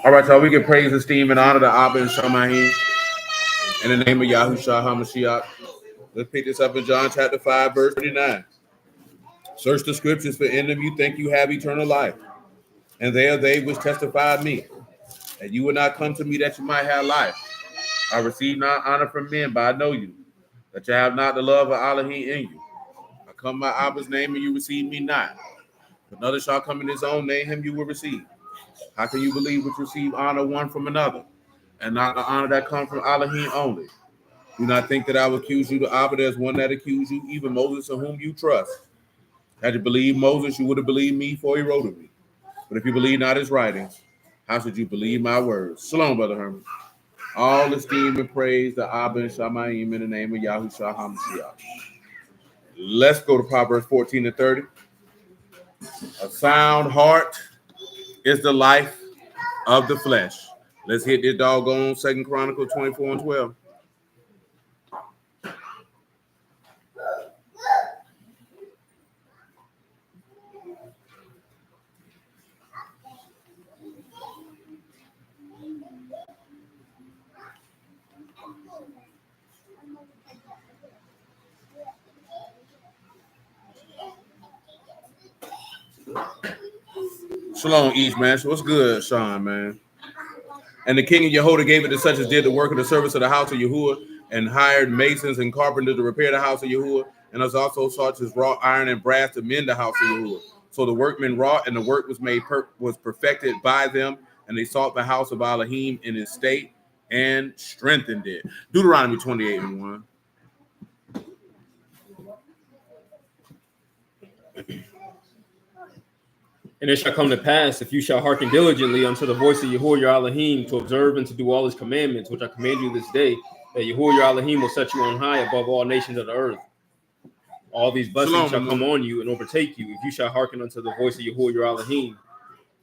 All right, so we give praise, esteem, and honor to Abba and Shamahin in the name of Yahushua HaMashiach. Let's pick this up in John chapter 5, verse 39. Search the scriptures, for in them you think you have eternal life, and they are they which testify of me. And you will not come to me that you might have life. I receive not honor from men, but I know you, that you have not the love of Elohim in you. I come by Abba's name, and you receive me not. But another shall come in his own name, him you will receive. How can you believe which receive honor one from another, and not the honor that comes from Elohim only? Do not think that I will accuse you to Abba. There's one that accused you, even Moses, in whom you trust. Had you believed Moses, you would have believed me, for he wrote of me. But if you believe not his writings, how should you believe my words? Shalom, Brother Herman. All esteem and praise to Abba and Shamayim in the name of Yahushua HaMashiach. Let's go to Proverbs 14 and 30. A sound heart is the life of the flesh. Let's hit this doggone 2 Chronicles 24 and 12. Shalom, East, man. So what's good, Sean, man? And the king of Yehuda gave it to such as did the work of the service of the house of Yahuwah, and hired masons and carpenters to repair the house of Yahuwah, and as also such as wrought iron and brass to mend the house of Yahuwah. So the workmen wrought, and the work was made was perfected by them, and they sought the house of Elohim in its state and strengthened it. Deuteronomy 28 and 1. And it shall come to pass, if you shall hearken diligently unto the voice of Yahuwah your Elohim, to observe and to do all his commandments, which I command you this day, that Yahuwah your Elohim will set you on high above all nations of the earth. All these blessings shall come on you and overtake you, if you shall hearken unto the voice of Yahuwah your Elohim.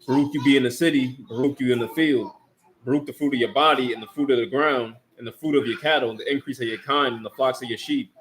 Baruch you be in the city, Baruch you in the field. Baruch the fruit of your body, and the fruit of the ground, and the fruit of your cattle, and the increase of your kind, and the flocks of your sheep.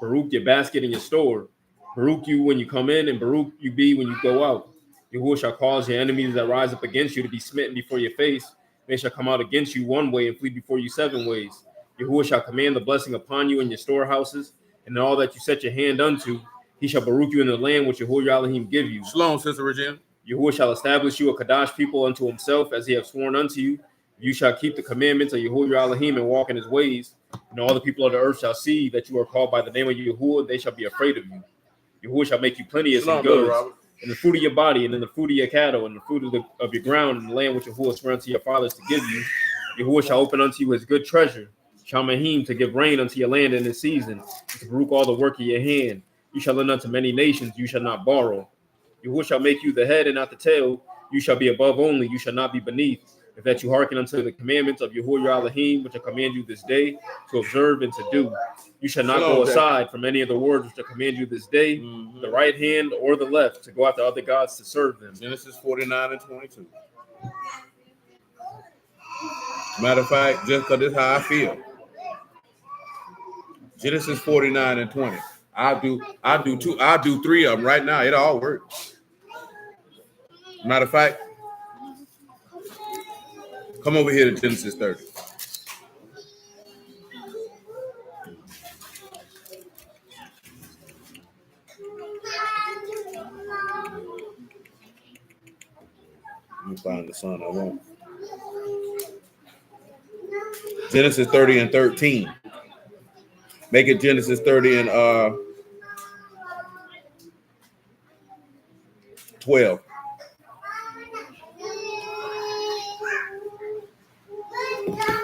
Baruch your basket and your store. Baruch you when you come in, and Baruch you be when you go out. Yahuwah shall cause your enemies that rise up against you to be smitten before your face. They shall come out against you one way and flee before you 7 ways. Yahuwah shall command the blessing upon you in your storehouses, and in all that you set your hand unto. He shall baruch you in the land which Yahuwah your Elohim give you. Shalom, Sister Regina. Yahuwah shall establish you a Kadash people unto himself, as he hath sworn unto you. You shall keep the commandments of Yahuwah your Elohim and walk in his ways. And all the people of the earth shall see that you are called by the name of Yahuwah, they shall be afraid of you. Yahuwah shall make you plenteous in goods, in the fruit of your body, and in the fruit of your cattle, and the fruit of your ground, and the land which Yahuwah swore unto your fathers to give you. Yahuwah shall open unto you his good treasure, Shamahim, to give rain unto your land in its season, and to baruch all the work of your hand. You shall lend unto many nations, you shall not borrow. Yahuwah shall make you the head and not the tail. You shall be above only, you shall not be beneath. If that you hearken unto the commandments of Yahuwah your Elohim, which I command you this day, to observe and to do. You shall not go aside from any of the words which I command you this day, the right hand or the left, to go after other gods to serve them. Genesis 49 and 22. Matter of fact, just because this is how I feel. Genesis 49 and 20. I'll do 3 of them right now. It all works. Matter of fact, come over here to Genesis 30. Let me find the son I want. Genesis 30 and 13. Make it Genesis 30 and 12.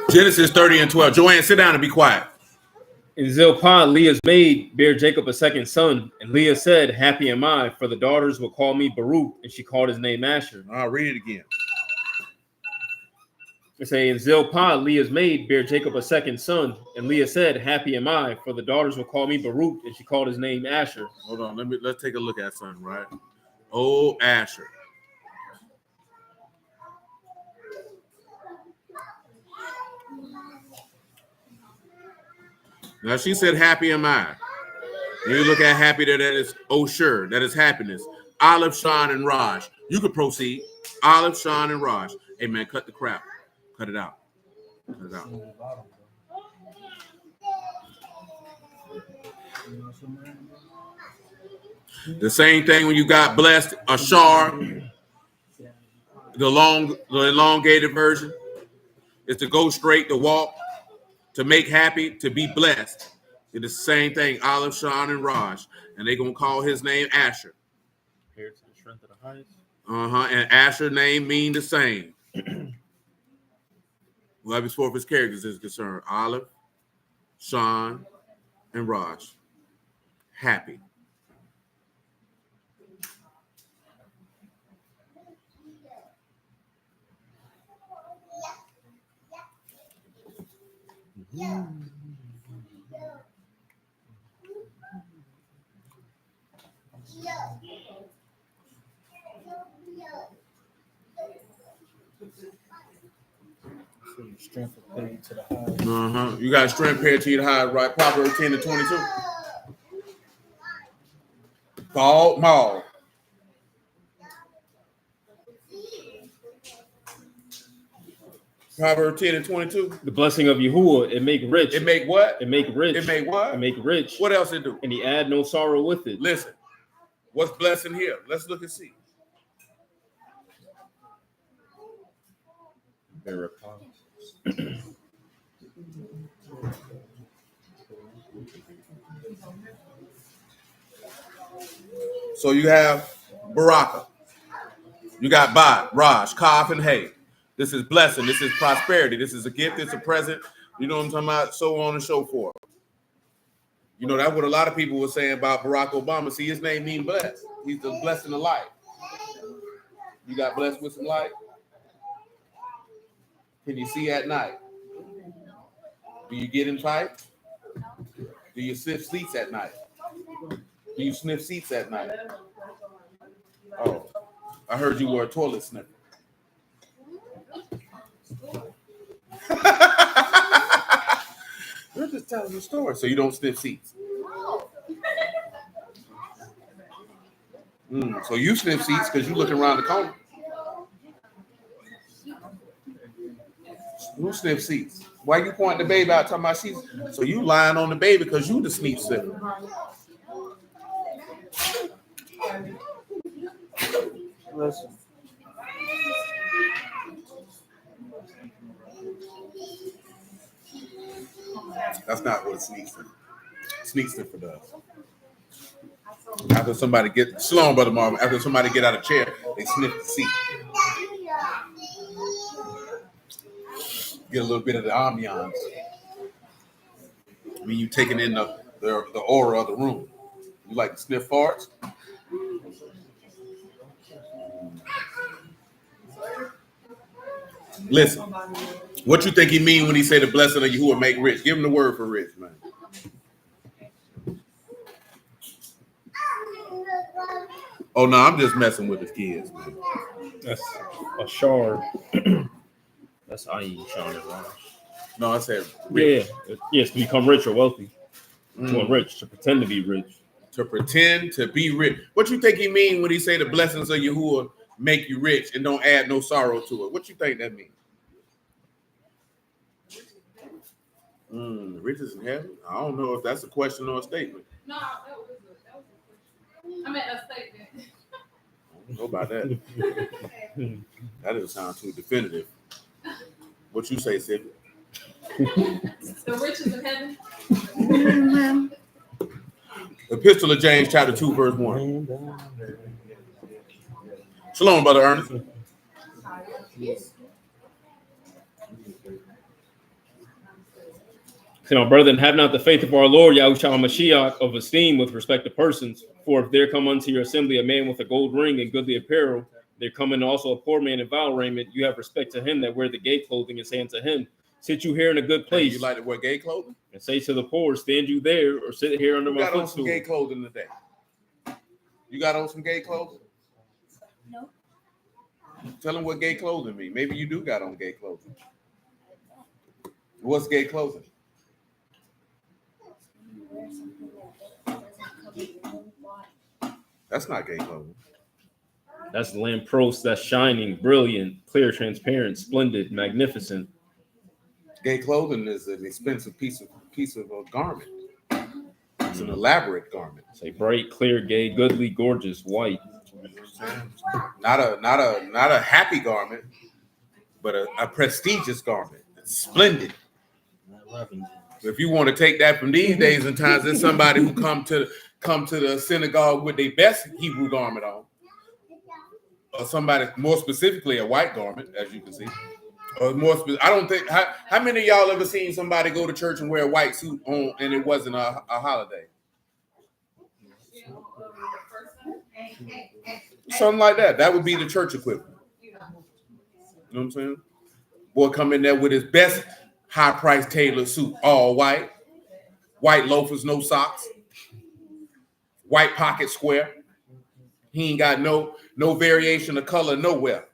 Genesis 30 and 12. Joanne, sit down and be quiet. In Zilpah, Leah's maid bare Jacob a second son, and Leah said, happy am I, for the daughters will call me Baruch, and she called his name Asher. I'll read it again. It say, in Zilpah, Leah's maid bare Jacob a second son, and Leah said, happy am I, for the daughters will call me Baruch, and she called his name Asher. Hold on, let's take a look at something, right? Oh, Asher. Now she said, happy am I. You look at happy, that is Osher, that is happiness. Olive, Sean, and Raj. You could proceed. Olive, Sean, and Raj. Hey, man, cut the crap. Cut it out. Cut it out. The same thing when you got blessed, Ashar, the elongated version, is to go straight, to walk, to make happy, to be blessed. It's the same thing, Olive, Sean, and Raj. And they're going to call his name Asher. Here to the strength of the highest. And Asher name mean the same. Well, as far as his characters is concerned, Olive, Sean, and Raj. Happy. Strength of paid to the high. You got strength paired to the high, right? Proverbs 10 to 22. Bald Maul. Proverbs 10 and 22. The blessing of Yahuwah, it make rich. It make what? It make rich. It make what? It make rich. What else it do? And he add no sorrow with it. Listen, what's blessing here? Let's look and see. So you have Baraka. You got Bod, Raj, Kaf, and Hay. This is blessing. This is prosperity. This is a gift. It's a present. You know what I'm talking about? So on and so forth. You know, that's what a lot of people were saying about Barack Obama. See, his name means blessed. He's the blessing of life. You got blessed with some light? Can you see at night? Do you get in fights? Do you sniff seats at night? Do you sniff seats at night? Oh, I heard you were a toilet sniffer. You're just telling the story. So you don't sniff seats. So you sniff seats because you're looking around the corner. Who sniff seats? Why you pointing the baby out talking about seats? So you lying on the baby because you the sneak sniffer. Listen. That's not what a sneak sniffer does. After somebody get slow, Brother Marvin, after somebody get out of chair, they sniff the seat. Get a little bit of the ambiance. I mean, you taking in the aura of the room. You like to sniff farts? Listen, what you think he mean when he say the blessing of Yahuwah make rich? Give him the word for rich, man. Oh no, I'm just messing with his kids, man. That's a shard. That's Ayin, Sean, and Raj. No, I said rich. Yeah. Yes, to become rich or wealthy. To rich, to pretend to be rich. To pretend to be rich. What you think he mean when he say the blessings of Yahuwah make you rich and don't add no sorrow to it? What you think that means? Riches in heaven? I don't know if that's a question or a statement. No, that was a question. I meant a statement. I don't know about that. That doesn't sound too definitive. What you say, Sid? The riches in heaven. Epistle of James, chapter 2, verse 1. Shalom, Brother Ernest. So, my brethren, have not the faith of our Lord Yahushua HaMashiach of esteem with respect to persons. For if there come unto your assembly a man with a gold ring and goodly apparel, there come in also a poor man in vile raiment, you have respect to him that wear the gay clothing, and say unto him, sit you here in a good place. Hey, you like to wear gay clothing? And say to the poor, stand you there, or sit here under You my got on footstool. some gay clothing today? You got on some gay clothing? No. Tell them what gay clothing mean. Maybe you do got on gay clothing. What's gay clothing? That's not gay clothing. That's lampros. That's shining, brilliant, clear, transparent, splendid, magnificent. Gay clothing is an expensive piece of a garment. It's an elaborate garment. Say bright, clear, gay, goodly, gorgeous, white. Not a happy garment, but a prestigious garment. It's splendid. If you want to take that from these days and times, there's somebody who come to the synagogue with their best Hebrew garment on, or somebody more specifically a white garment, as you can see. Or I don't think how many of y'all ever seen somebody go to church and wear a white suit on and it wasn't a holiday? Something like that. That would be the church equivalent. You know what I'm saying? Boy come in there with his best high-priced tailored suit, all white loafers, no socks, white pocket square. He ain't got no variation of color nowhere.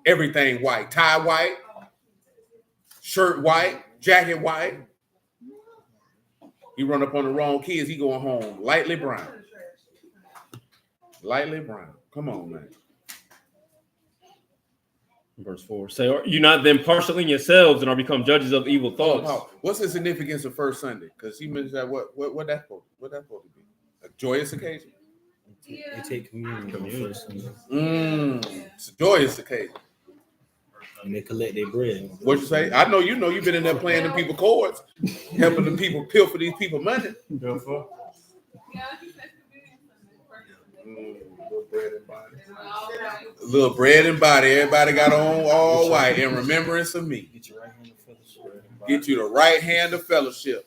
Everything white, tie white, shirt white, jacket white. He run up on the wrong kids, he going home lightly brown. Lightly brown. Come on, man. Verse 4. Say, are you not then partial in yourselves and are become judges of evil thoughts? What's the significance of first Sunday? Because he mentioned that what that's supposed to be? A joyous occasion? They take communion first. It's a joyous occasion. And they collect their bread. What you say? I know you've been in there playing them people chords, helping the people pilfer these people money. Little bread and body. Everybody got on all white in remembrance of me. Get you the right hand of fellowship.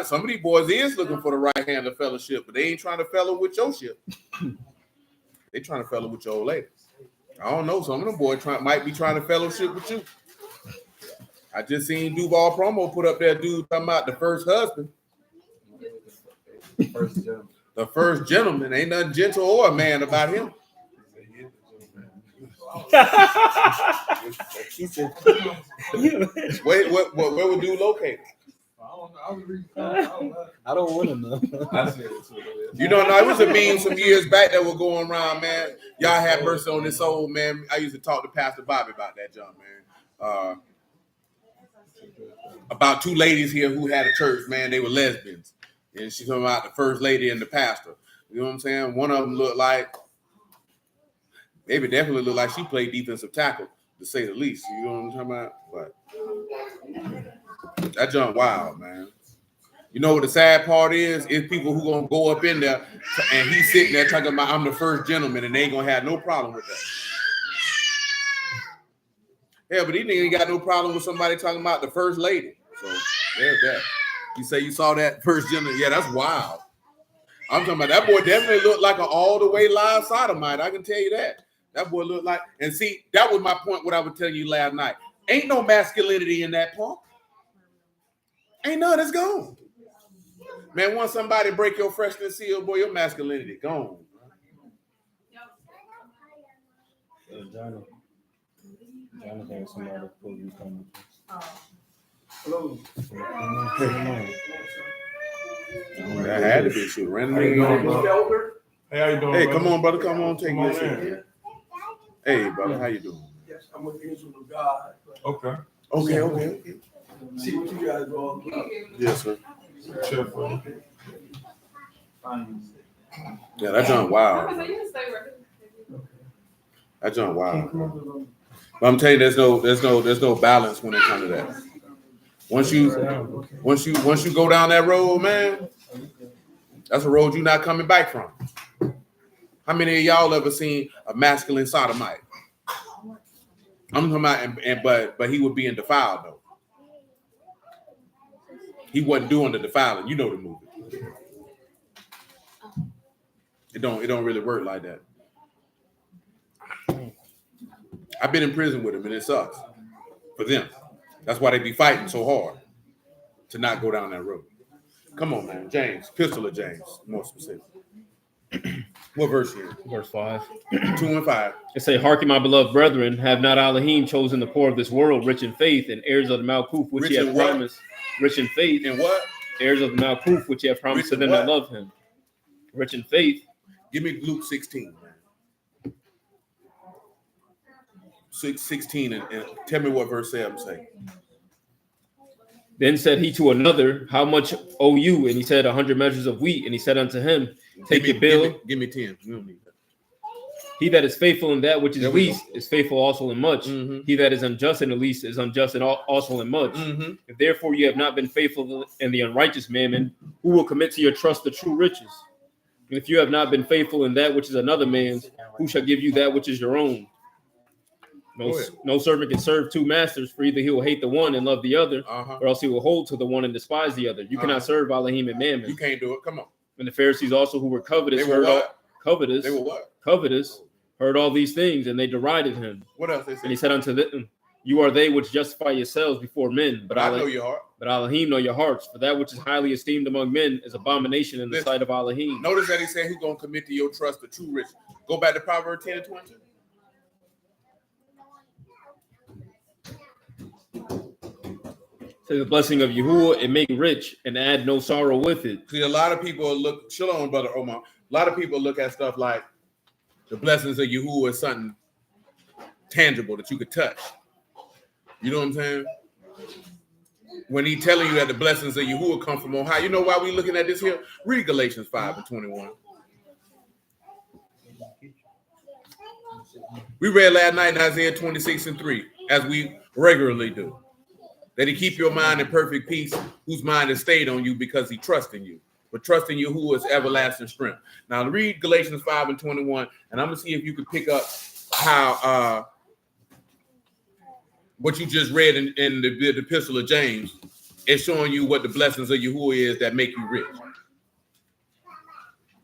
Some of these boys is looking for the right hand of fellowship, but they ain't trying to fellow with your ship. They trying to fellow with your old lady. I don't know. Some of them boys might be trying to fellowship with you. I just seen Duval promo put up there, dude talking about the first husband. The first gentleman. Ain't nothing gentle or a man about him. Wait, where would dude located? I don't want to know. You know, it was a meme some years back that were going around, man. Y'all have mercy on this old man. I used to talk to Pastor Bobby about that, John, man. About two ladies here who had a church, man. They were lesbians. And she's talking about the first lady and the pastor. You know what I'm saying? One of them looked like, definitely looked like she played defensive tackle, to say the least. You know what I'm talking about? But that jump wild, man. You know what the sad part is? It's people who gonna go up in there and he's sitting there talking about I'm the first gentleman, and they ain't gonna have no problem with that. Yeah, but these niggas ain't got no problem with somebody talking about the first lady. So there's that. You say you saw that first gentleman? Yeah, that's wild. I'm talking about that boy definitely looked like an all the way live sodomite. I can tell you that. That boy looked like, and see, that was my point. What I was telling you last night. Ain't no masculinity in that punk. Ain't none. It's gone. Man, once somebody break your freshman seal, boy, your masculinity gone. Johnny has somebody pull you coming. Hello. That had to be shit. Random. Hey, how you doing? Hey, brother? come on, brother. Come on, take Come on your in. shit. Hey, brother, how you doing? Yes, I'm with the angel of God. Okay. Okay. See what you guys are all about. Yes, sir. Cheerful. Yeah, that John wild. So you can stay right That John wild. But I'm telling you, there's no balance when it comes to that. Once you go down that road, man, that's a road you're not coming back from. How many of y'all ever seen a masculine sodomite? I'm talking about, but he was being defiled though. He wasn't doing the defiling. You know the movie. It don't really work like that. I've been in prison with him, and it sucks for them. That's why they be fighting so hard to not go down that road. Come on, man. James, Pistol of James, more specific. What verse here? Verse 5. 2 and 5. It say, hearken, my beloved brethren, have not Elohim chosen the poor of this world, rich in faith, and heirs of the Malkuth, which Rich he hath in what? promised. Rich in faith. And what? Heirs of the Malkuth, which he hath promised Rich to in them that what? love him. Rich in faith, Give me Luke 16, man. 16 and tell me what verse 7 say. Then said he to another, how much owe you? And he said, 100 measures of wheat. And he said unto him, take your bill. Give me 10. You don't need that. He that is faithful in that which is There we least is faithful also in much. Mhm. He that is unjust in the least is unjust in also in much. Mm-hmm. If therefore you have not been faithful in the unrighteous mammon, who will commit to your trust the true riches? And if you have not been faithful in that which is another man's, who shall give you that which is your own? No servant can serve two masters, for either he will hate the one and love the other, or else he will hold to the one and despise the other. You cannot serve Elohim and Mammon. You can't do it. Come on. And the Pharisees also, who were covetous, They were what? Covetous. They were what? Covetous, heard all these things, and they derided him. What else they said? And he said unto them, you are they which justify yourselves before men, but I know your heart. But Elohim know your hearts, for that which is highly esteemed among men is abomination in the sight of Elohim. Notice that he said he's going to commit to your trust the true riches. Go back to Proverbs 10 and 22. Say the blessing of Yahuwah, it make rich and add no sorrow with it. See, a lot of people look, shalom, brother Omar. A lot of people look at stuff like the blessings of Yahuwah as something tangible that you could touch. You know what I'm saying? When he telling you that the blessings of Yahuwah come from on high, you know why we looking at this here? Read Galatians 5 and 21. We read last night in Isaiah 26 and 3, as we regularly do. That he keep your mind in perfect peace, whose mind is stayed on you because he trusts in you. But trust in Yahuwah is everlasting strength. Now read Galatians 5 and 21, and I'm going to see if you can pick up how what you just read in the epistle of James is showing you what the blessings of Yahuwah is that make you rich.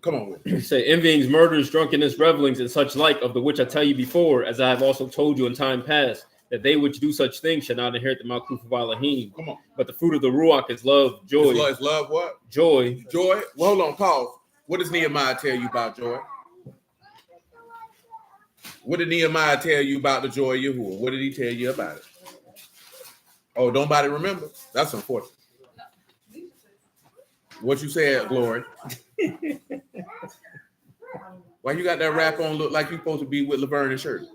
Come on with it. Say envyings, murders, drunkenness, revelings, and such like, of the which I tell you before, as I have also told you in time past, that they which do such things shall not inherit the Malkuth of Elohim. Come on. But the fruit of the Ruach is love, joy. It's love what? Joy. Joy? Well, hold on, pause. What does Nehemiah tell you about joy? What did Nehemiah tell you about the joy of Yahuwah? What did he tell you about it? Oh, nobody remember? That's unfortunate. What you said, Glory? Why you got that wrap on look like you supposed to be with Laverne and Shirley?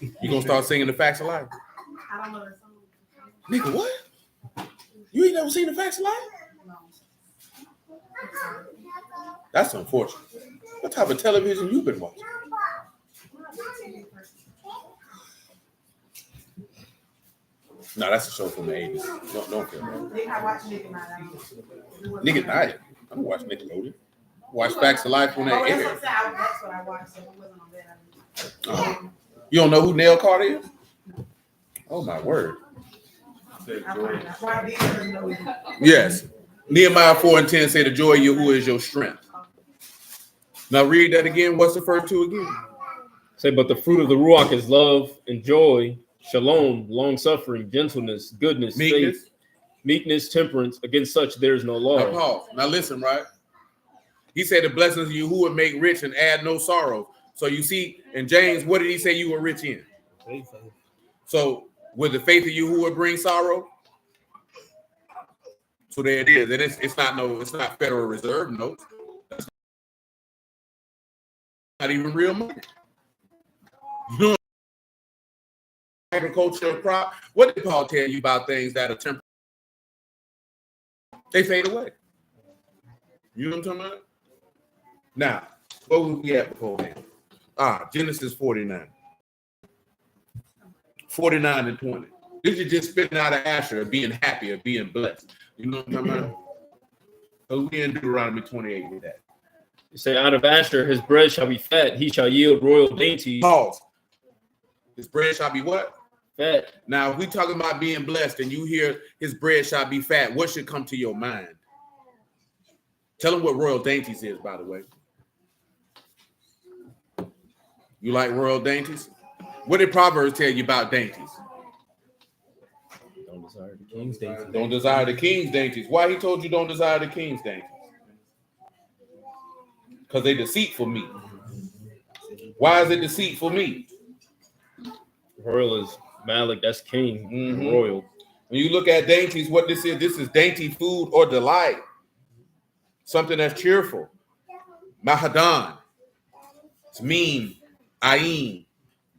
You gonna start singing the Facts of Life? I don't know the song. Nigga, what? You ain't never seen the Facts of Life? That's unfortunate. What type of television you been watching? No, that's a show from the 80s. Don't feel bad. I watched Nick and Nick at Night. I don't watch Nickelodeon. Watch Facts of Life when they air. That's what I watched. So it wasn't on that. You don't know who Nell Carter is? Oh my word. Yes. Nehemiah 4 and 10 say the joy of Yahuwah is your strength. Now read that again. What's the first two again? Say, but the fruit of the Ruach is love and joy, shalom, long-suffering, gentleness, goodness, faith, meekness, temperance. Against such there is no law. Now pause. Now listen, right? He said the blessings of Yahuwah make rich and add no sorrow. So you see, in James, what did he say you were rich in? Faith. So would the faith of Yahuwah bring sorrow? So there it is. It's not Federal Reserve notes. That's not even real money. You know, agricultural crop. What did Paul tell you about things that are temporary? They fade away. You know what I'm talking about? Now, what was we at before then? Genesis 49. 49 and 20. This is just spitting out of Asher, being happy or being blessed. You know what I'm talking about? So we in Deuteronomy 28 with that. You say, out of Asher, his bread shall be fat. He shall yield royal dainties. Pause. His bread shall be what? Fat. Now, if we talking about being blessed and you hear his bread shall be fat, what should come to your mind? Tell them what royal dainties is, by the way. You like royal dainties? What did Proverbs tell you about dainties? Don't desire the king's dainties. Don't desire the king's dainties. Why he told you don't desire the king's dainties? Because they deceitful meat. Why is it deceitful meat? Royal is Malik, that's king. Royal. When you look at dainties, what this is dainty food or delight. something that's cheerful. Mahadan. It's Meme, Ayin,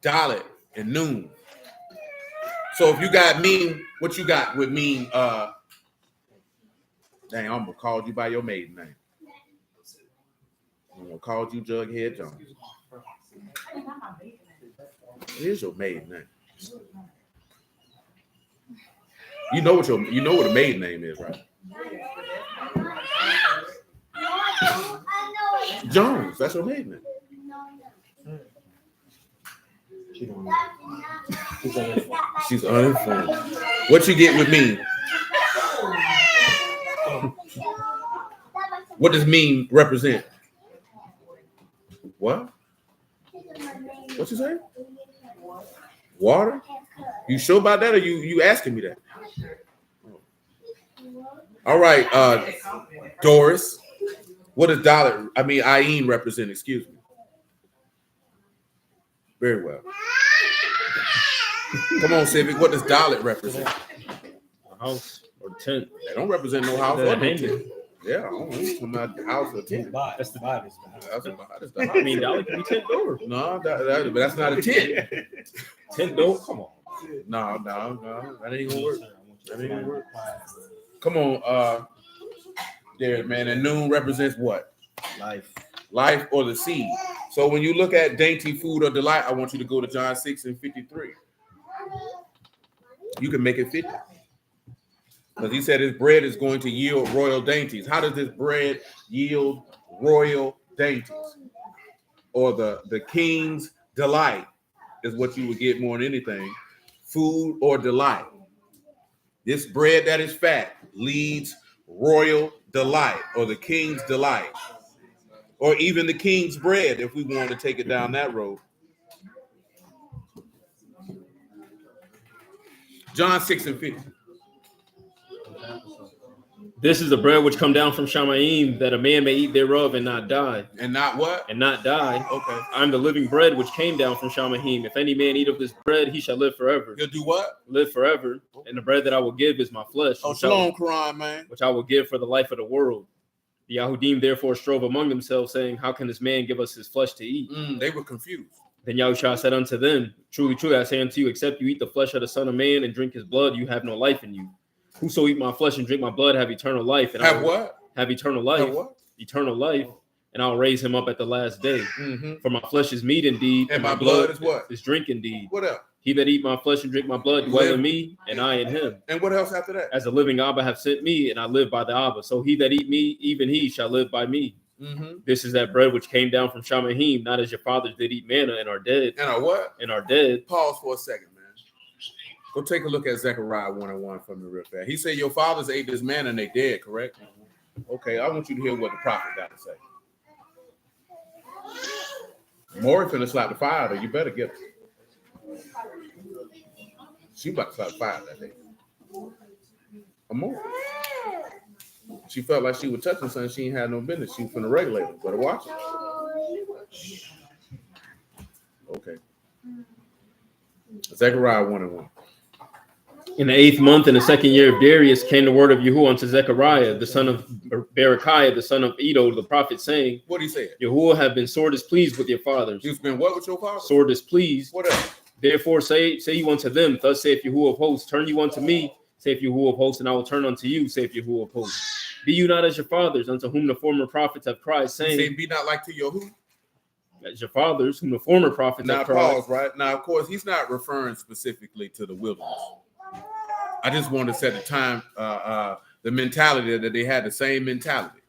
Dalit, and Noon. So if you got Meme, what you got with Meme? Dang, I'm gonna call you by your maiden name. I'm gonna call you Jughead Jones. What is your maiden name? You know what a maiden name is, right? Jones. That's your maiden name. She's uninformed. What you get with me? What does Meme represent? What? What you say? Water? You sure about that, or you asking me that? All right, Doris. What does Ayin represent? Excuse me. Very well. Come on, Civic. What does Dalit represent? A house or tent. They don't represent no house or no Hanging. tent. Yeah, I don't know. It's about the house or tent. That's the body. That's the I house. mean, Dolly can be tent door. No, but that's not a tent. Tent door. Come on. No, that ain't gonna work. That ain't gonna work. Come on, there, man. And Noon represents what? Life or the seed. So when you look at dainty food or delight, I want you to go to John 6:53. You can make it 50. Because he said his bread is going to yield royal dainties. How does this bread yield royal dainties? Or the king's delight is what you would get more than anything. Food or delight. This bread that is fat leads royal delight or the king's delight. Or even the king's bread if we want to take it down that road. John 6:50. This is the bread which come down from Shamayim, that a man may eat thereof and not die. And not what? And not die. Okay. I'm the living bread which came down from Shamayim. If any man eat of this bread, he shall live forever. You'll do what? Live forever. And the bread that I will give is my flesh. Oh, shalom, Quran, man. Which I will give for the life of the world. The Yahudim therefore strove among themselves, saying, how can this man give us his flesh to eat? They were confused. Then Yahushua said unto them, truly, truly, I say unto you, except you eat the flesh of the Son of Man and drink his blood, you have no life in you. Whoso eat my flesh and drink my blood have eternal life. And have what? Have eternal life. Have what? Eternal life. And I'll raise him up at the last day. Mm-hmm. For my flesh is meat indeed. And my blood is what? Is drink indeed. What else? He that eat my flesh and drink my blood dwell in me, and I in him. And what else after that? As the living Abba have sent me, and I live by the Abba. So he that eat me, even he shall live by me. Mm-hmm. This is that bread which came down from Shamahim, not as your fathers did eat manna and are dead. And are what? And are dead. Pause for a second, man. Go take a look at Zechariah 1:1 for me real fast. He said your fathers ate this manna and they dead, correct? Okay, I want you to hear what the prophet got to say. Maury finna slap the fire, though. You better get her. She about to slap the fire that day. Amore. She felt like she was touching something she ain't had no business. She was finna regulate her. Better watch it. Okay. Zechariah 1:1. In the 8th month, in the 2nd year of Darius, came the word of Yahuwah unto Zechariah, the son of Berechiah, the son of Edo, the prophet, saying, What did he say? Yahuwah have been sore displeased with your fathers. He's been what with your father? Sore displeased. What else? Therefore say you unto them, thus saith Yahuwah of hosts, turn you unto me, saith Yahuwah of hosts, and I will turn unto you, saith Yahuwah of hosts. Be you not as your fathers, unto whom the former prophets have cried, saying, Say, be not like to your who? As your fathers, whom the former prophets Now have cried. pause, right? Now, of course, he's not referring specifically to the wilderness. I just want to set the time, the mentality that they had the same mentality.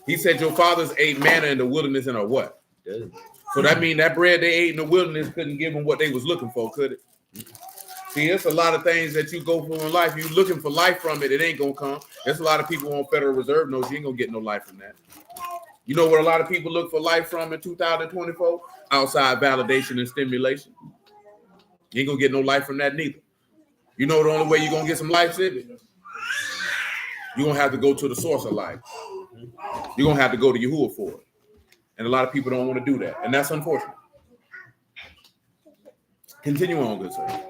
He said your fathers ate manna in the wilderness and are what? Dead. So that means that bread they ate in the wilderness couldn't give them what they was looking for, could it? See, there's a lot of things that you go for in life. You looking for life from it, it ain't gonna come. There's a lot of people on Federal Reserve notes. You ain't gonna get no life from that. You know what a lot of people look for life from in 2024? Outside validation and stimulation. You ain't gonna get no life from that neither. You know the only way you're gonna get some life, Sid? You're gonna have to go to the source of life. You're gonna have to go to Yahuwah for it. And a lot of people don't want to do that. And that's unfortunate. Continue on, good sir.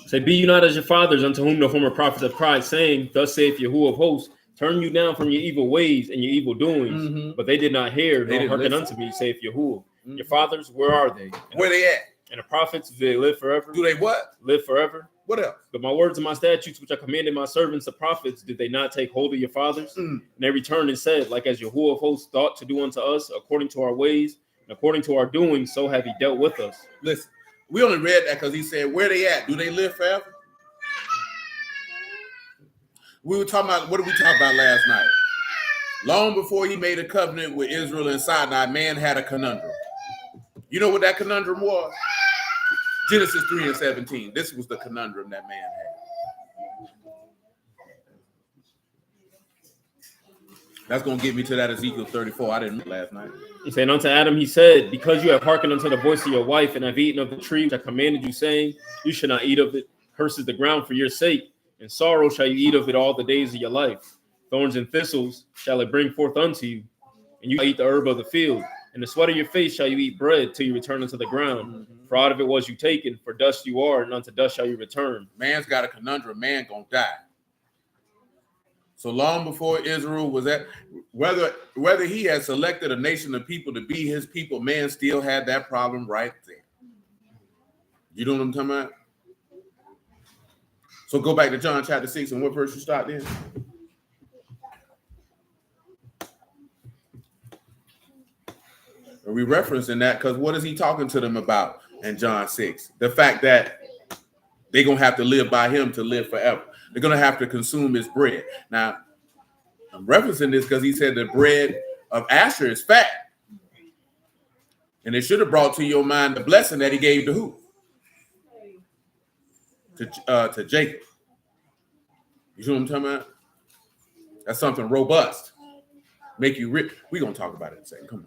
Say, be you not as your fathers, unto whom the former prophets have cried, saying, thus saith Yahuwah of hosts, turn you down from your evil ways and your evil doings. Mm-hmm. But they did not hear, They nor didn't hearken listen. unto me, saith Yahuwah. Mhm. Your fathers, where are they? Where they at? And the prophets, do they live forever? Do they what? Live forever? What else? But my words and my statutes, which I commanded my servants, the prophets, did they not take hold of your fathers? Mm. And they returned and said, like as Yahuwah of hosts thought to do unto us, according to our ways, and according to our doings, so have he dealt with us. Listen, we only read that because he said, where they at? Do they live forever? We were talking about, what did we talk about last night? Long before he made a covenant with Israel and Sinai, man had a conundrum. You know what that conundrum was? Genesis 3 and 17. This was the conundrum that man had. That's going to get me to that Ezekiel 34. I didn't last night. He said unto Adam, he said, because you have hearkened unto the voice of your wife and have eaten of the tree which I commanded you, saying, you shall not eat of it. Curses the ground for your sake, and sorrow shall you eat of it all the days of your life. Thorns and thistles shall it bring forth unto you, and you shall eat the herb of the field. In the sweat of your face shall you eat bread till you return unto the ground. For out of it was you taken, for dust you are, and unto dust shall you return. Man's got a conundrum. Man gonna die. So long before Israel was at, whether he had selected a nation of people to be his people, man still had that problem right there. You know what I'm talking about? So go back to John chapter 6 and what verse you start then? Are we referencing that? Because what is he talking to them about in John 6? The fact that they're going to have to live by him to live forever. They're going to have to consume his bread. Now, I'm referencing this because he said the bread of Asher is fat. And it should have brought to your mind the blessing that he gave to who? To Jacob. You see what I'm talking about? That's something robust. Make you rich. We're going to talk about it in a second. Come on.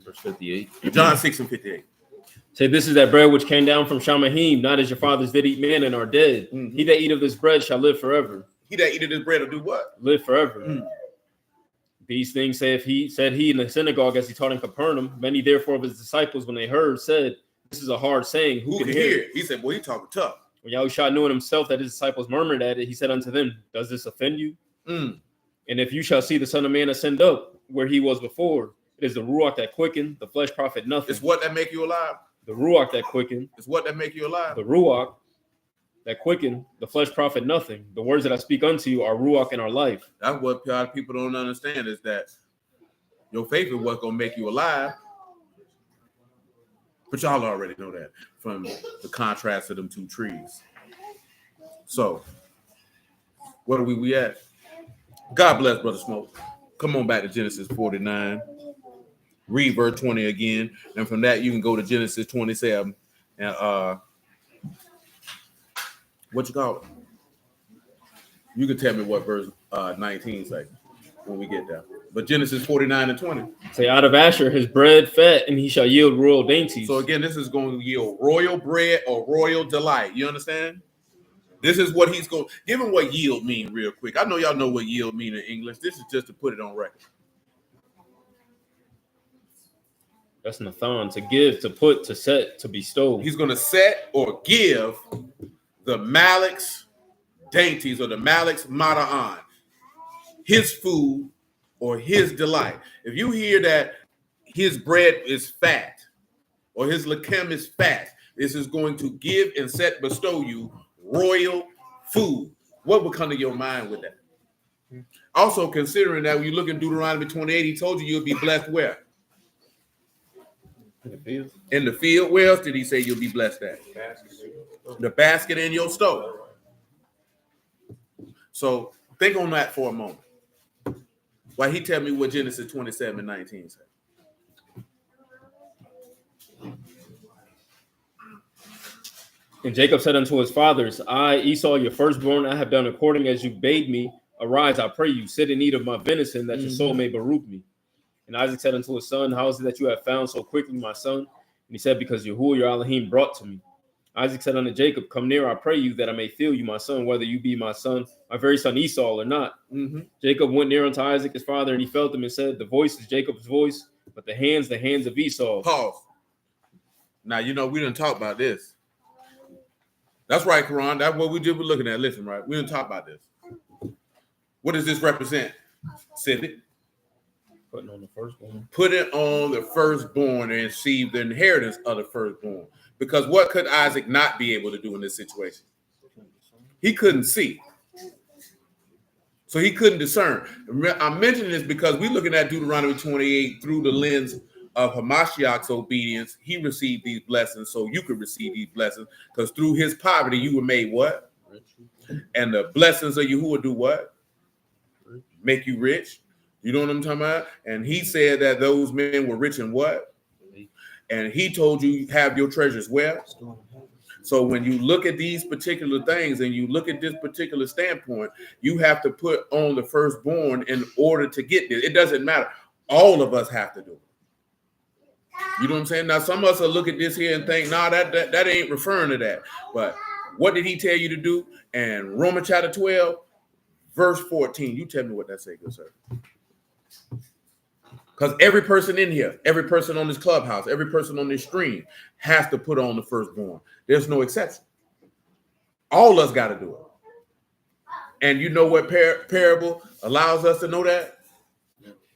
Verse 58. John 6 and 58. Say, this is that bread which came down from Shamahim, not as your fathers did eat manna and are dead. Mm-hmm. He that eat of this bread shall live forever. He that eateth this bread will do what? Live forever. Mm. These things said he in the synagogue as he taught in Capernaum. Many therefore of his disciples, when they heard, said, this is a hard saying. Who can hear it? He said, well, he talking tough. When Yahushua knew in himself that his disciples murmured at it, he said unto them, does this offend you? Mm. And if you shall see the Son of Man ascend up where he was before, it is the Ruach that quickened, the flesh profit nothing. It's what that make you alive. The Ruach that quickened, It's what that make you alive. the Ruach that quicken, the flesh profit nothing. The words that I speak unto you are Ruach in our life. That's what a lot of people don't understand is that your faith is what's going to make you alive. But y'all already know that from the contrast of them two trees. So, what are we at? God bless, Brother Smoke. Come on back to Genesis 49. Read verse 20 again. And from that, you can go to Genesis 27. And what you call it? You can tell me what verse 19 say when we get there. But Genesis 49 and 20. Say, out of Asher his bread fat, and he shall yield royal dainties. So again, this is going to yield royal bread or royal delight. You understand? This is what he's going. Give him what yield mean real quick. I know y'all know what yield mean in English. This is just to put it on record. That's Nathan, to give, to put, to set, to bestow. He's going to set or give the Malik's dainties or the Malik's Mata'an, his food or his delight. If you hear that his bread is fat or his lakem is fat, this is going to give and set, bestow you royal food. What would come to your mind with that? Also, considering that when you look in Deuteronomy 28, he told you you'll be blessed where? In the field. In the field. Where else did he say you'll be blessed at? The basket in your stove. So think on that for a moment. While he tell me what Genesis 27 and 19 says. And Jacob said unto his fathers, I, Esau, your firstborn, I have done according as you bade me. Arise, I pray you, sit in need of my venison, that your soul may beroot me. And Isaac said unto his son, how is it that you have found so quickly, my son? And he said, because Yahuwah your Elohim brought to me. Isaac said unto Jacob, come near, I pray you, that I may feel you, my son, whether you be my son, my very son Esau, or not. Mm-hmm. Jacob went near unto Isaac his father, and he felt him and said, the voice is Jacob's voice, but the hands of Esau. Pause. Now, you know, we didn't talk about this. That's right, Quran. That's what we just were looking at. Listen, right? We didn't talk about this. What does this represent? Civic. Putting on the firstborn. Put it on the firstborn and receive the inheritance of the firstborn. Because what could Isaac not be able to do in this situation? He couldn't see. So he couldn't discern. I'm mentioning this because we're looking at Deuteronomy 28 through the lens of Hamashiach's obedience. He received these blessings so you could receive these blessings, because through his poverty you were made what? And the blessings of Yahuwah do what? Make you rich. You know what I'm talking about? And he said that those men were rich in what? And he told you have your treasures where? So when you look at these particular things and you look at this particular standpoint, you have to put on the firstborn in order to get this. It doesn't matter. All of us have to do it. You know what I'm saying? Now, some of us will look at this here and think, nah, that ain't referring to that. But what did he tell you to do? And Romans chapter 12, verse 14. You tell me what that say, good sir. Because every person in here, every person on this clubhouse, every person on this stream has to put on the firstborn. There's no exception. All of us got to do it. And you know what parable allows us to know that?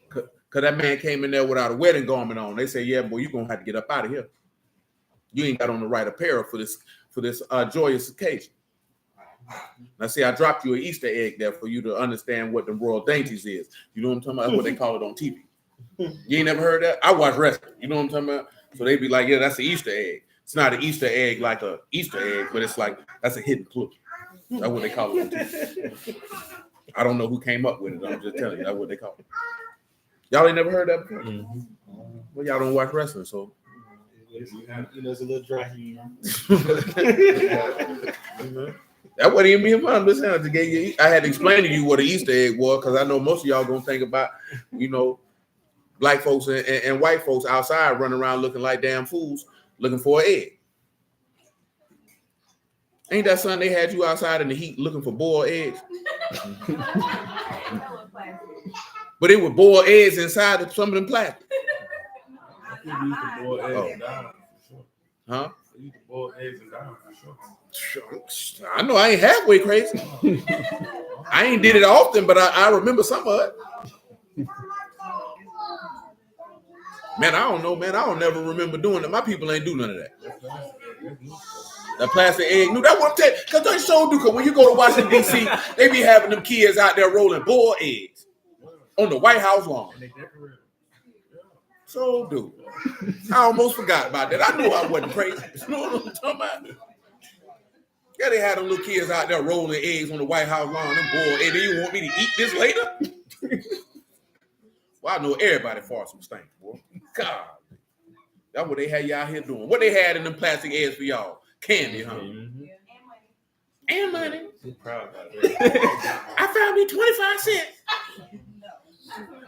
Because that man came in there without a wedding garment on. They say, yeah, boy, you're going to have to get up out of here. You ain't got on the right apparel for this joyous occasion. Now, see, I dropped you an Easter egg there for you to understand what the royal dainties is. You know what I'm talking about? What they call it on TV. You ain't never heard that? I watch wrestling. You know what I'm talking about? So they be like, yeah, that's an Easter egg. It's not an Easter egg like a Easter egg, but it's like, that's a hidden clue. That's what they call it on TV. I don't know who came up with it. I'm just telling you, that's what they call it. Y'all ain't never heard that before? Mm-hmm. Well, y'all don't watch wrestling, so. You know, it's a little dry here. That wasn't even being fun. Listen, I had to explain to you what an Easter egg was, because I know most of y'all gonna think about, you know, black folks and white folks outside running around looking like damn fools, looking for an egg. Ain't that something they had you outside in the heat looking for boiled eggs? But it was boiled eggs inside of some of them plastic. Huh? You can boil eggs and down for sure. I know I ain't halfway crazy. I ain't did it often, but I remember some of it. Man, I don't know, man. I don't never remember doing it. My people ain't do none of that. That plastic egg. No, that what I'm telling you. Because they so do. Because when you go to Washington, D.C., they be having them kids out there rolling boiled eggs on the White House lawn. So, dude, I almost forgot about that. I knew I wasn't crazy. You know what I'm talking about? Yeah, they had them little kids out there rolling eggs on the White House lawn. Them boiled eggs. Do you want me to eat this later? Well, I know everybody fought some stink, boy. God. That's what they had y'all here doing. What they had in them plastic eggs for y'all? Candy, huh? Mm-hmm. And money. I'm proud about that. I found me 25 cents.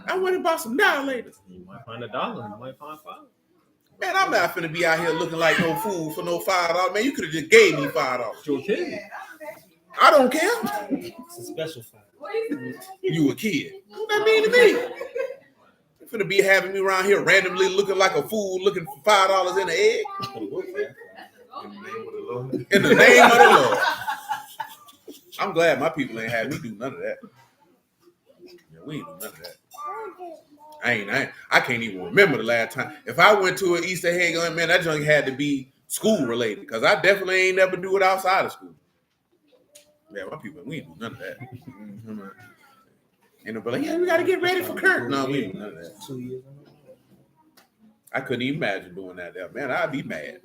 I went and bought some $1 You might find $1. You might find $5. Man, I'm not finna be out here looking like no fool for no $5. Man, you could have just gave me $5. You're kidding. I don't care. It's a special $5. You a kid. What that mean to me? You finna be having me around here randomly looking like a fool looking for $5 in the egg? In the name of the Lord. I'm glad my people ain't had me do none of that. Yeah, we ain't do none of that. I can't even remember the last time. If I went to an Easter egg, man, that junk had to be school related, because I definitely ain't never do it outside of school. Yeah, my people, we ain't do none of that. Mm-hmm. And they'll be like, yeah, we got to get ready for Kirk. No, we ain't do none of that. 2 years. I couldn't even imagine doing that there. Man, I'd be mad.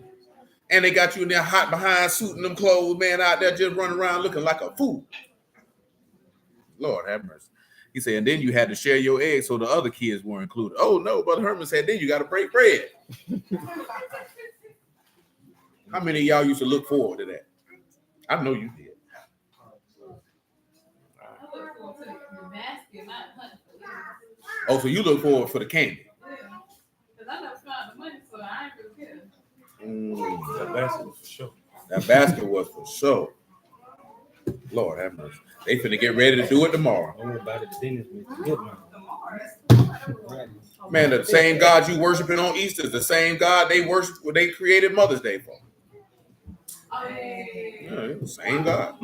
And they got you in there hot behind, suiting them clothes, man, out there just running around looking like a fool. Lord have mercy. He said, and then you had to share your eggs so the other kids were included. Oh, no, Brother Herman said, then you got to break bread. How many of y'all used to look forward to that? I know you did. Oh, so you look forward for the candy. Because I never spent the money, so I ain't really care. That basket was for sure. That basket was for sure. Lord have mercy. They finna get ready to do it tomorrow. Don't worry about it. The business makes good money. Man, the same God you worshiping on Easter is the same God they worship when they created Mother's Day for. Yeah, it's the same God.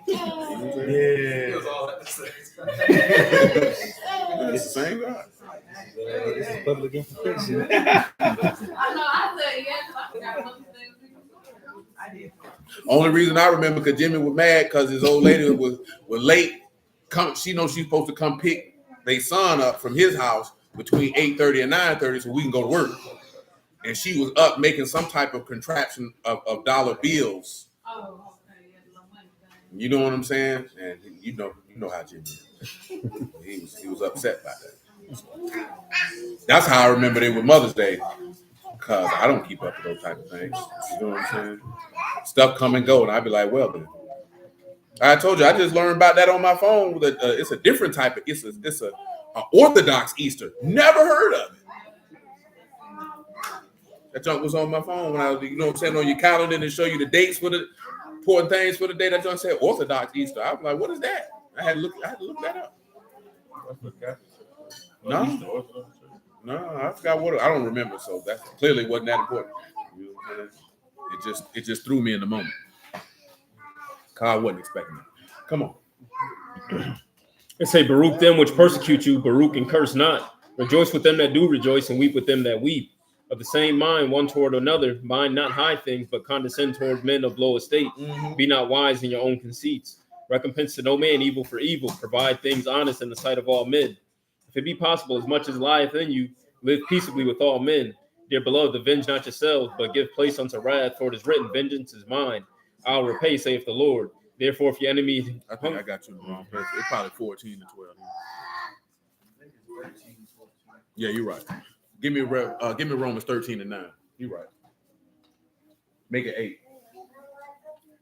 Yeah. It's the same God. This is public information. I know. I said yes. I forgot what things. Only reason I remember because Jimmy was mad because his old lady was late. She knows she's supposed to come pick their son up from his house between 8:30 and 9:30 so we can go to work. And she was up making some type of contraption of dollar bills. Oh, okay. Yeah, the money thing. You know what I'm saying? And you know how Jimmy is. He was upset about that. That's how I remember it with Mother's Day. Because I don't keep up with those type of things. You know what I'm saying? Stuff come and go, and I'd be like, well, then. I told you, I just learned about that on my phone. It's a different type of, it's a Orthodox Easter. Never heard of it. That junk was on my phone when I was, you know what I'm saying, on your calendar and show you the dates for the important things for the day. That junk said Orthodox Easter. I was like, what is that? I had to look that up. No, I forgot what I don't remember. So that clearly wasn't that important. You know what I'm saying? It just threw me in the moment. I wasn't expecting it. Come on. It say, Baruch them which persecute you, Baruch and curse not. Rejoice with them that do rejoice, and weep with them that weep. Of the same mind one toward another, mind not high things, but condescend toward men of low estate. Mm-hmm. Be not wise in your own conceits. Recompense to no man evil for evil. Provide things honest in the sight of all men. If it be possible, as much as lieth in you, live peaceably with all men. Dear beloved, avenge not yourselves, but give place unto wrath, for it is written, vengeance is mine. I'll repay, saith the Lord. Therefore, if your enemy... I think I got you in the wrong place. It's probably 14 to 12. Yeah, you're right. Give me Romans 13 and 9. You're right. Make it 8.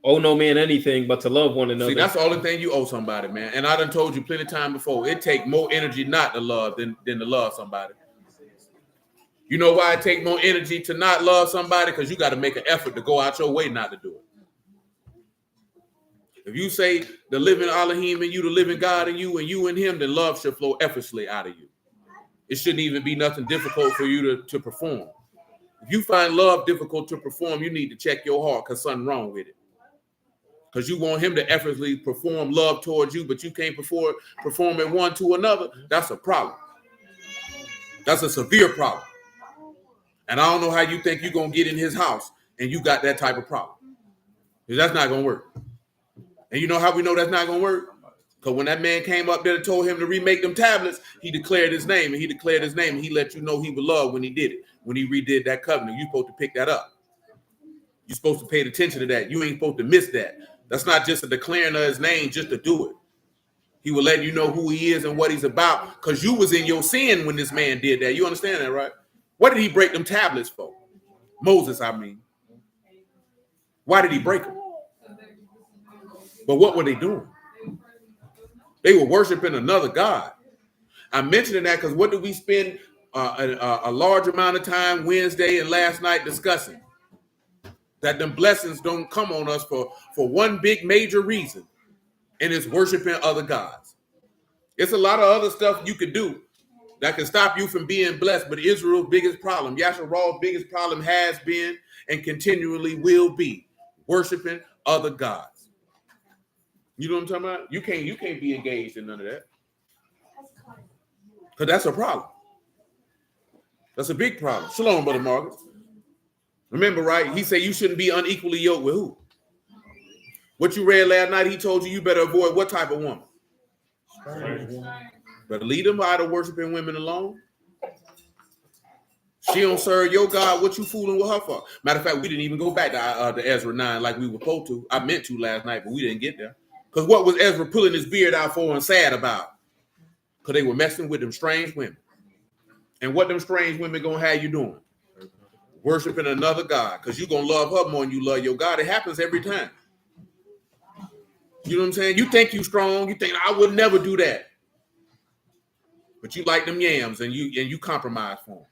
Owe no man anything but to love one another. See, that's the only thing you owe somebody, man. And I done told you plenty of time before, it take more energy not to love than to love somebody. You know why it take more energy to not love somebody? Because you got to make an effort to go out your way not to do it. If you say the living Elohim and you, the living God and you and him, then love should flow effortlessly out of you. It shouldn't even be nothing difficult for you to perform. If you find love difficult to perform, you need to check your heart because something wrong with it. Because you want him to effortlessly perform love towards you, but you can't perform it one to another. That's a problem. That's a severe problem. And I don't know how you think you're going to get in his house and you got that type of problem. Because that's not going to work. And you know how we know that's not going to work? Because when that man came up there and told him to remake them tablets, he declared his name, and he declared his name, and he let you know he was loved when he did it. When he redid that covenant, you're supposed to pick that up. You're supposed to pay attention to that. You ain't supposed to miss that. That's not just a declaring of his name just to do it. He will let you know who he is and what he's about because you was in your sin when this man did that. You understand that, right? What did he break them tablets for? Moses, I mean. Why did he break them? But what were they doing? They were worshiping another God. I'm mentioning that because what did we spend a large amount of time Wednesday and last night discussing? That them blessings don't come on us for one big major reason, and it's worshiping other gods. It's a lot of other stuff you could do that can stop you from being blessed, but Israel's biggest problem, Yasharal's biggest problem has been and continually will be worshiping other gods. You know what I'm talking about? You can't be engaged in none of that. Because that's a problem. That's a big problem. Shalom, Brother Marcus. Remember, right? He said you shouldn't be unequally yoked with who? What you read last night, he told you better avoid what type of woman? Better lead them out of worshiping women alone. She don't serve your God. What you fooling with her for? Matter of fact, we didn't even go back to Ezra 9 like we were supposed to. I meant to last night, but we didn't get there. Because what was Ezra pulling his beard out for and sad about? Because they were messing with them strange women. And what them strange women gonna have you doing? Worshiping another God. Because you're gonna love her more than you love your God. It happens every time. You know what I'm saying? You think you strong. You think I would never do that. But you like them yams and you compromise for them.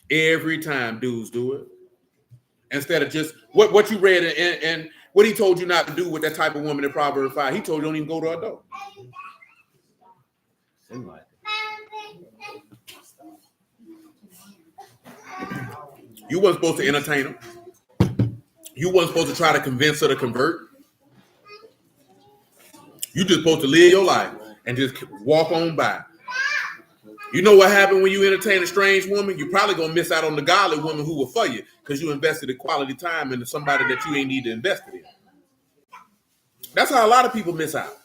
Every time dudes do it. Instead of just what you read and what he told you not to do with that type of woman in Proverbs 5. He told you don't even go to her door. You weren't supposed to entertain her. You weren't supposed to try to convince her to convert. You just supposed to live your life and just walk on by. You know what happened when you entertain a strange woman? You're probably gonna miss out on the godly woman who will for you because you invested a quality time into somebody that you ain't need to invest it in. That's how a lot of people miss out.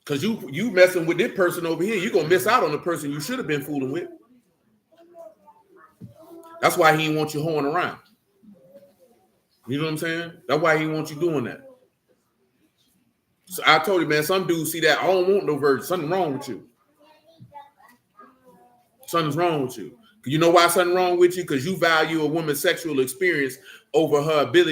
Because you messing with this person over here, you're gonna miss out on the person you should have been fooling with. That's why he didn't want you hoeing around. You know what I'm saying? That's why he wants you doing that. So I told you, man, some dudes see that, I don't want no virgin. Something wrong with you. Something's wrong with you. You know why something wrong with you? Because you value a woman's sexual experience over her ability